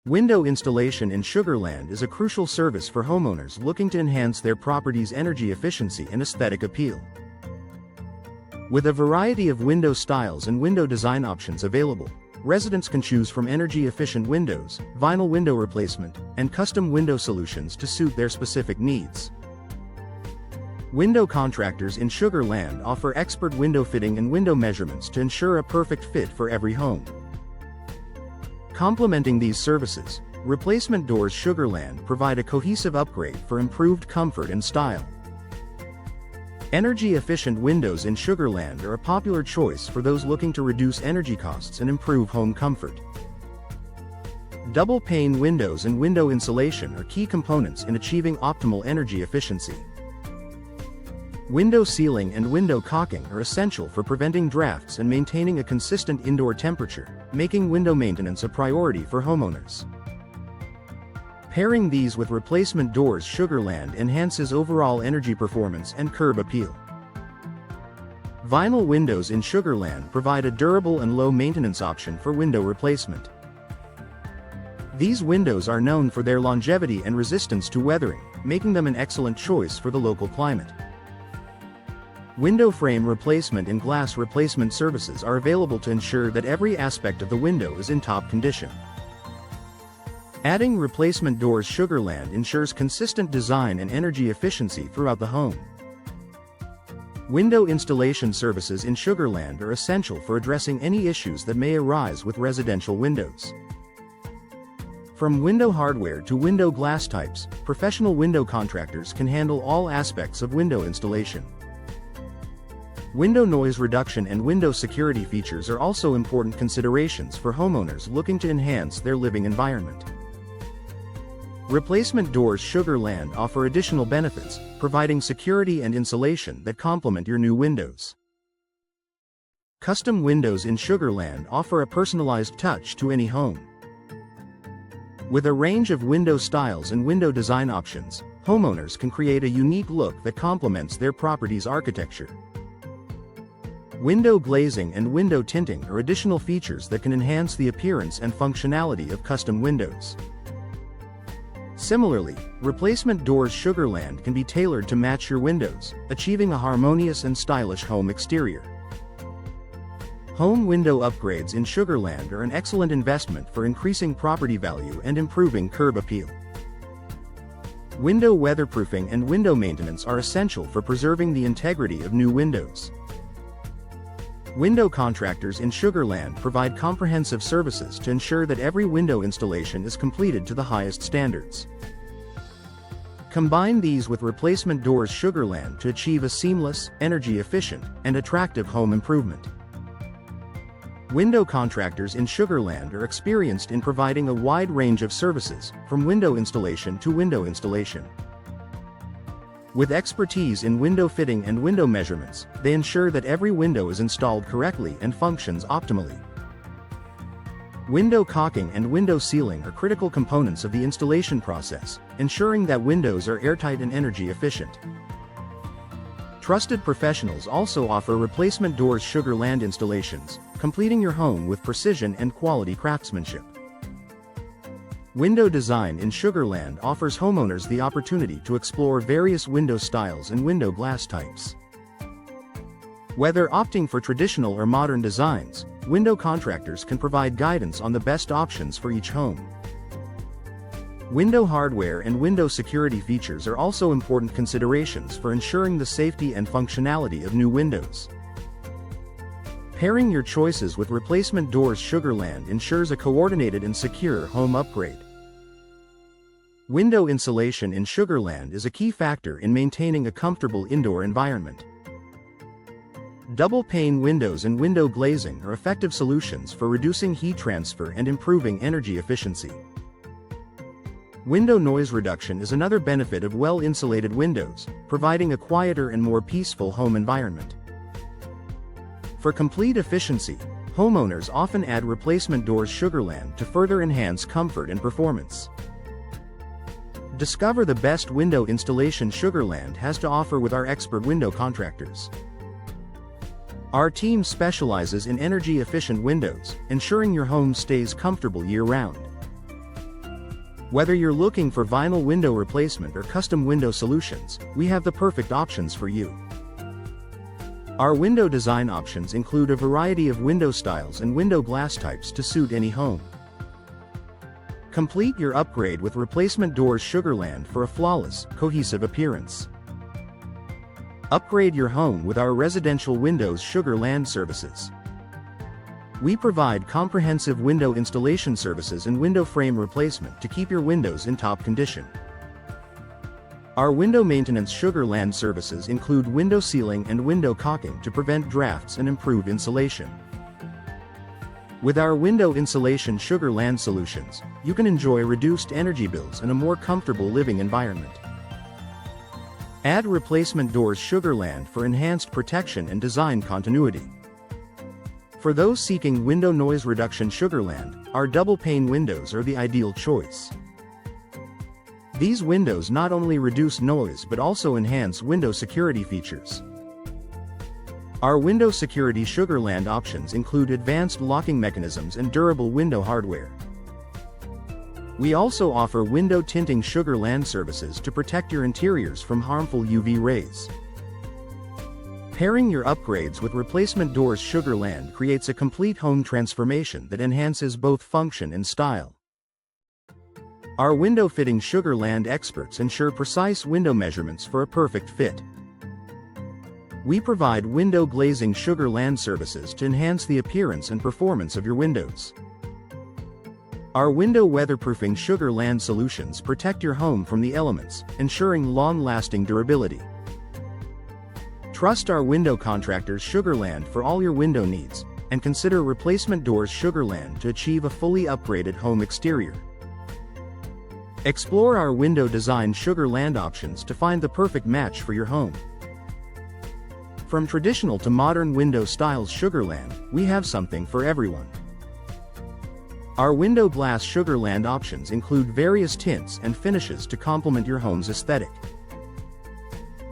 Window installation in Sugarland is a crucial service for homeowners looking to enhance their property's energy efficiency and aesthetic appeal. With a variety of window styles and window design options available, residents can choose from energy-efficient windows, vinyl window replacement, and custom window solutions to suit their specific needs. Window contractors in Sugarland offer expert window fitting and window measurements to ensure a perfect fit for every home. Complementing these services, Replacement Doors Sugarland provide a cohesive upgrade for improved comfort and style. Energy-efficient windows in Sugarland are a popular choice for those looking to reduce energy costs and improve home comfort. Double-pane windows and window insulation are key components in achieving optimal energy efficiency. Window sealing and window caulking are essential for preventing drafts and maintaining a consistent indoor temperature, making window maintenance a priority for homeowners. Pairing these with Replacement Doors Sugarland enhances overall energy performance and curb appeal. Vinyl windows in Sugarland provide a durable and low-maintenance option for window replacement. These windows are known for their longevity and resistance to weathering, making them an excellent choice for the local climate. Window frame replacement and glass replacement services are available to ensure that every aspect of the window is in top condition. Adding Replacement Doors Sugarland ensures consistent design and energy efficiency throughout the home. Window installation services in Sugarland are essential for addressing any issues that may arise with residential windows. From window hardware to window glass types, professional window contractors can handle all aspects of window installation. Window noise reduction and window security features are also important considerations for homeowners looking to enhance their living environment. Replacement Doors Sugarland offer additional benefits, providing security and insulation that complement your new windows. Custom windows in Sugarland offer a personalized touch to any home. With a range of window styles and window design options, homeowners can create a unique look that complements their property's architecture. Window glazing and window tinting are additional features that can enhance the appearance and functionality of custom windows. Similarly, Replacement Doors Sugarland can be tailored to match your windows, achieving a harmonious and stylish home exterior. Home window upgrades in Sugarland are an excellent investment for increasing property value and improving curb appeal. Window weatherproofing and window maintenance are essential for preserving the integrity of new windows. Window contractors in Sugarland provide comprehensive services to ensure that every window installation is completed to the highest standards. Combine these with Replacement Doors Sugarland to achieve a seamless, energy-efficient, and attractive home improvement. Window contractors in Sugarland are experienced in providing a wide range of services, from window installation to window installation. With expertise in window fitting and window measurements, they ensure that every window is installed correctly and functions optimally. Window caulking and window sealing are critical components of the installation process, ensuring that windows are airtight and energy efficient. Trusted professionals also offer Replacement Doors Sugarland installations, completing your home with precision and quality craftsmanship. Window design in Sugarland offers homeowners the opportunity to explore various window styles and window glass types. Whether opting for traditional or modern designs, window contractors can provide guidance on the best options for each home. Window hardware and window security features are also important considerations for ensuring the safety and functionality of new windows. Pairing your choices with Replacement Doors Sugarland ensures a coordinated and secure home upgrade. Window insulation in Sugarland is a key factor in maintaining a comfortable indoor environment. Double-pane windows and window glazing are effective solutions for reducing heat transfer and improving energy efficiency. Window noise reduction is another benefit of well-insulated windows, providing a quieter and more peaceful home environment. For complete efficiency, homeowners often add Replacement Doors Sugarland to further enhance comfort and performance. Discover the best window installation Sugarland has to offer with our expert window contractors. Our team specializes in energy-efficient windows, ensuring your home stays comfortable year-round. Whether you're looking for vinyl window replacement or custom window solutions, we have the perfect options for you. Our window design options include a variety of window styles and window glass types to suit any home. Complete your upgrade with replacement doors Sugarland for a flawless, cohesive appearance. Upgrade your home with our residential windows Sugarland services. We provide comprehensive window installation services and window frame replacement to keep your windows in top condition. Our window maintenance Sugarland services include window sealing and window caulking to prevent drafts and improve insulation. With our window insulation Sugarland solutions, you can enjoy reduced energy bills and a more comfortable living environment. Add replacement doors Sugarland for enhanced protection and design continuity. For those seeking window noise reduction Sugarland, our double-pane windows are the ideal choice. These windows not only reduce noise but also enhance window security features. Our window security Sugarland options include advanced locking mechanisms and durable window hardware. We also offer window tinting Sugarland services to protect your interiors from harmful UV rays. Pairing your upgrades with replacement doors Sugarland creates a complete home transformation that enhances both function and style. Our window fitting Sugarland experts ensure precise window measurements for a perfect fit. We provide window glazing Sugarland services to enhance the appearance and performance of your windows. Our window weatherproofing Sugarland solutions protect your home from the elements, ensuring long-lasting durability. Trust our window contractors Sugarland for all your window needs, and consider replacement doors Sugarland to achieve a fully upgraded home exterior. Explore our window design Sugarland options to find the perfect match for your home. From traditional to modern window styles Sugarland, we have something for everyone. Our window glass Sugarland options include various tints and finishes to complement your home's aesthetic.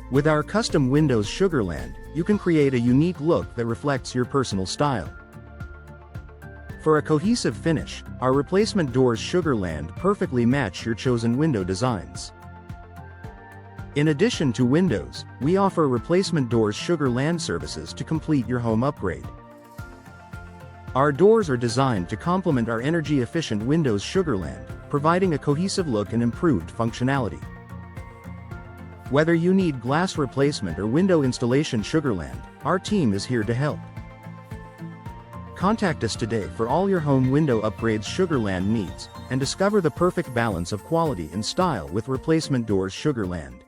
With our custom windows Sugarland, you can create a unique look that reflects your personal style. For a cohesive finish, our replacement doors Sugarland perfectly match your chosen window designs. In addition to windows, we offer replacement doors Sugarland services to complete your home upgrade. Our doors are designed to complement our energy-efficient windows Sugarland, providing a cohesive look and improved functionality. Whether you need glass replacement or window installation Sugarland, our team is here to help. Contact us today for all your home window upgrades Sugarland needs, and discover the perfect balance of quality and style with replacement doors Sugarland.